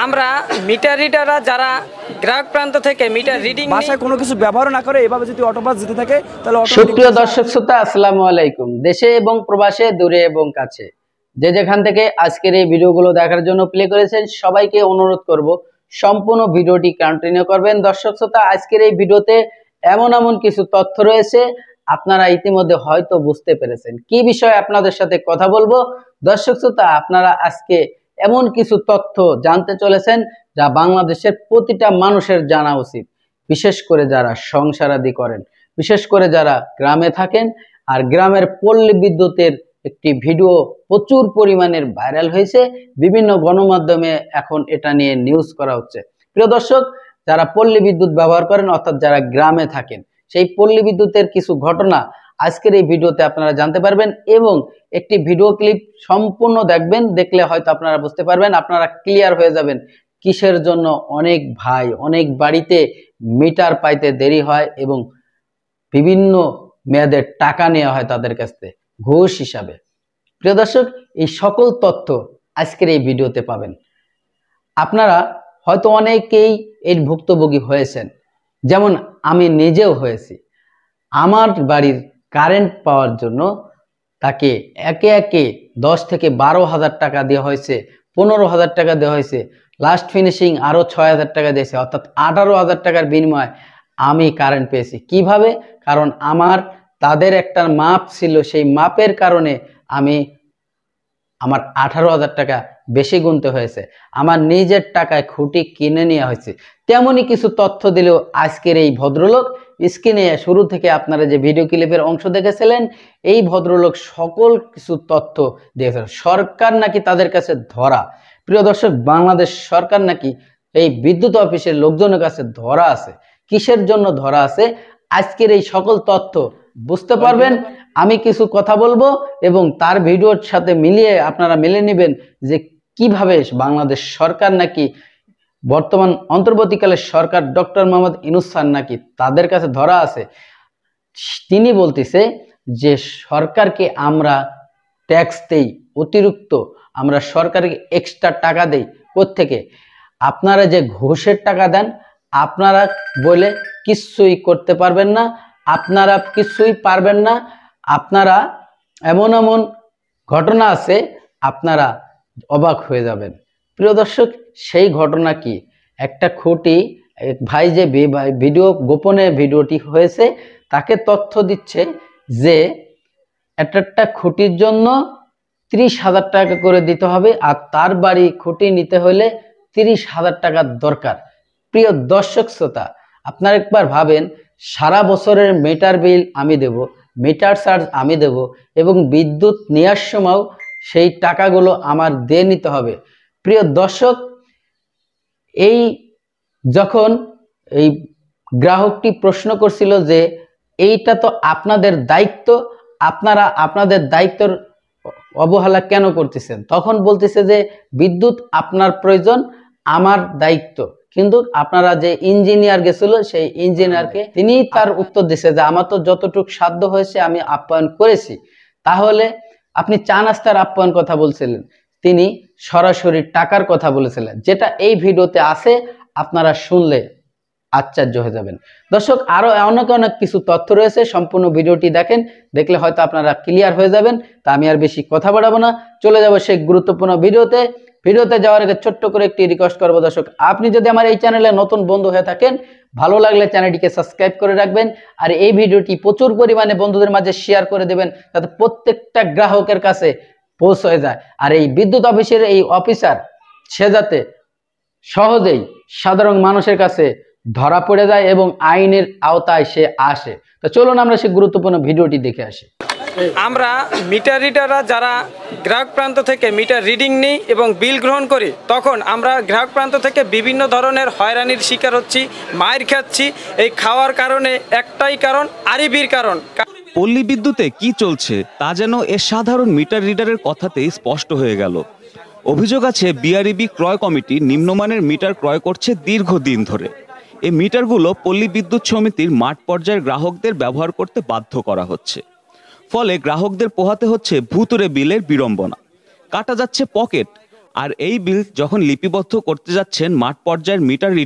আমরা মিটার রিডাররা যারা গ্রাহক প্রান্ত থেকে মিটার রিডিং ভাষায় কোনো কিছু ব্যবহার না করে এভাবে যদি অটোপাস যেতে থাকে তাহলে সুপ্রিয় দর্শক শ্রোতা, আসসালামু আলাইকুম। দেশে এবং প্রবাসে, দূরে এবং কাছে, যে যেখান থেকে আজকের এই ভিডিওগুলো দেখার জন্য প্লে করেছেন, সবাইকে অনুরোধ করব সম্পূর্ণ ভিডিওটি কন্টিনিউ করবেন। দর্শক শ্রোতা, আজকের এই ভিডিওতে এমন কিছু তথ্য রয়েছে, আপনারা ইতিমধ্যে হয়তো বুঝতে পেরেছেন কি বিষয়ে আপনাদের সাথে কথা বলবো। দর্শক শ্রোতা, আপনারা আজকে এমন কিছু তথ্য জানতে চলেছেন যা বাংলাদেশের প্রতিটা মানুষের জানা উচিত, বিশেষ করে যারা সংসারাদি করেন, বিশেষ করে যারা গ্রামে থাকেন। আর গ্রামের পল্লী বিদ্যুতের একটি ভিডিও প্রচুর পরিমাণের ভাইরাল হয়েছে, বিভিন্ন গণমাধ্যমে এখন এটা নিয়ে নিউজ করা হচ্ছে। প্রিয় দর্শক, যারা পল্লী বিদ্যুৎ ব্যবহার করেন অর্থাৎ যারা গ্রামে থাকেন, সেই পল্লী বিদ্যুতের কিছু ঘটনা আজকের এই ভিডিওতে আপনারা জানতে পারবেন এবং একটি ভিডিও ক্লিপ সম্পূর্ণ দেখবেন। দেখলে হয়তো আপনারা বুঝতে পারবেন, আপনারা ক্লিয়ার হয়ে যাবেন কিসের জন্য অনেক ভাই, অনেক বাড়িতে মিটার পাইতে দেরি হয় এবং বিভিন্ন মেয়াদের টাকা নেওয়া হয় তাদের কাছ থেকে ঘুষ হিসাবে। প্রিয় দর্শক, এই সকল তথ্য আজকের এই ভিডিওতে পাবেন। আপনারা হয়তো অনেকেই এর ভুক্তভোগী হয়েছেন, যেমন আমি নিজেও হয়েছি। আমার বাড়ির কারেন্ট পাওয়ার জন্য তাকে একে একে 10 থেকে 12,000 টাকা দেওয়া হয়েছে, 15,000 টাকা দেওয়া হয়েছে, লাস্ট ফিনিশিং আরো 6,000 টাকা দিয়েছে, অর্থাৎ 18,000 টাকার বিনিময়ে আমি কারেন্ট পেয়েছি। কিভাবে? কারণ তাদের একটা মাপ ছিল, সেই মাপের কারণে আমার 18,000 টাকা বেশি গুনতে হয়েছে, আমার নিজের টাকায় খুঁটি কিনে নেওয়া হয়েছে। তেমনই কিছু তথ্য দিলেও আজকের এই ভদ্রলোক স্ক্রিনে শুরু থেকে আপনারা যে ভিডিও ক্লিপের অংশ দেখেছিলেন, এই ভদ্রলোক সকল কিছু তথ্য দিয়েছেন। সরকার নাকি তাদের কাছে ধরা। প্রিয় দর্শক, বাংলাদেশ সরকার নাকি এই বিদ্যুৎ অফিসের লোকজনের কাছে ধরা আছে। কিসের জন্য ধরা আছে, আজকের এই সকল তথ্য বুঝতে পারবেন। আমি কিছু কথা বলবো এবং তার ভিডিওর সাথে মিলিয়ে আপনারা মিলে নেবেন যে কিভাবে বাংলাদেশ সরকার নাকি বর্তমান অন্তর্বর্তীকালের সরকার ডক্টর মোহাম্মদ ইউনূস স্যার নাকি তাদের কাছে ধরা আছে। তিনি বলতেছে যে সরকারকে আমরা ট্যাক্স দেই অতিরিক্ত, আমরা সরকারকে এক্সট্রা টাকা দেই। কোত্থেকে? আপনারা যে ঘুষের টাকা দেন, আপনারা বলে কিছুই করতে পারবেন না, আপনারা কিছুই পারবেন না। আপনারা এমন ঘটনা আছে, আপনারা অবাক হয়ে যাবেন। প্রিয় দর্শক, সেই ঘটনা কি? একটা খুঁটি, ভাই যে গোপনে ভিডিওটি হয়েছে, তাকে তথ্য দিচ্ছে যে একটা খুঁটির জন্য 30,000 টাকা করে দিতে হবে, আর তার বাড়ি খুঁটি নিতে হলে 30,000 টাকার দরকার। প্রিয় দর্শক শ্রোতা, আপনারা একবার ভাবেন, সারা বছরের মিটার বিল আমি দেব, মিটার চার্জ আমি দেব এবং বিদ্যুৎ নেওয়ার সময়ও সেই টাকাগুলো আমার দিয়ে নিতে হবে। প্রিয় দর্শক, যখন এই গ্রাহকটি প্রশ্ন করছিল যে এইটা তো আপনাদের দায়িত্ব, আপনারা আপনাদের দায়িত্বের অবহেলা কেন করতেছেন, তখন বলতেছে যে বিদ্যুৎ আপনার প্রয়োজন, আমার দায়িত্ব। কিন্তু আপনারা যে ইঞ্জিনিয়ার গেছিল, সেই ইঞ্জিনিয়ারকে তিনি তার উত্তর দিছে যে আমার তো যতটুকু সাধ্য হয়েছে আমি আপ্যায়ন করেছি। তাহলে আপনি চা নাস্তার আপ্যায়ন কথা বলছিলেন, তিনি সরাসরি টাকার কথা বলেছিলেন, যেটা এই ভিডিওতে আছে। আপনারা শুনলে আশ্চর্য হয়ে যাবেন। দর্শক, আরো অনেক কিছু তথ্য রয়েছে, সম্পূর্ণ ভিডিওটি দেখেন, দেখলে হয়তো আপনারা ক্লিয়ার হয়ে যাবেন। তা আমি আর বেশি কথা বাড়াবো না, চলে যাব সেই গুরুত্বপূর্ণ ভিডিওতে। ভিডিওতে যাওয়ার আগে ছোট্ট করে একটি রিকোয়েস্ট করবো, দর্শক আপনি যদি আমার এই চ্যানেলে নতুন বন্ধু হয়ে থাকেন, ভালো লাগলে চ্যানেলটিকে সাবস্ক্রাইব করে রাখবেন, আর এই ভিডিওটি প্রচুর পরিমাণে বন্ধুদের মাঝে শেয়ার করে দেবেন, যাতে প্রত্যেকটা গ্রাহকের কাছে পৌঁছে যায়। আর এই বিদ্যুৎ অফিসের এই অফিসার, সে যাতে সহজেই সাধারণ মানুষের কাছে ধরা পড়ে যায় এবং আইনের আওতায় সে আসে। তো চলুন আমরা সেই গুরুত্বপূর্ণ ভিডিওটি দেখে আসি। আমরা মিটার রিডাররা যারা গ্রাহক প্রান্ত থেকে মিটার রিডিং নিই এবং বিল গ্রহণ করি, তখন আমরা গ্রাহক প্রান্ত থেকে বিভিন্ন ধরনের হয়রানির শিকার হচ্ছি, মাইর খাচ্ছি। এই খাওয়ার কারণে একটাই কারণ, আরিবির কারণ। পল্লী বিদ্যুতে কি চলছে তা যেন এর সাধারণ মিটার রিডারের কথাতেই স্পষ্ট হয়ে গেল। অভিযোগ আছে বিআরইবি ক্রয় কমিটি নিম্নমানের মিটার ক্রয় করছে দীর্ঘদিন ধরে। এই মিটারগুলো পল্লী বিদ্যুৎ সমিতির মাঠ পর্যায়ের গ্রাহকদের ব্যবহার করতে বাধ্য করা হচ্ছে। ফলে গ্রাহকদের পোহাতে হচ্ছে ভুতুড়ে বিলের বিড়ম্বনা, কাটা যাচ্ছে পকেট, আর এই বিল যখন লিপিবদ্ধ করতে যাচ্ছেন মাঠ পর্যায়ের মিটার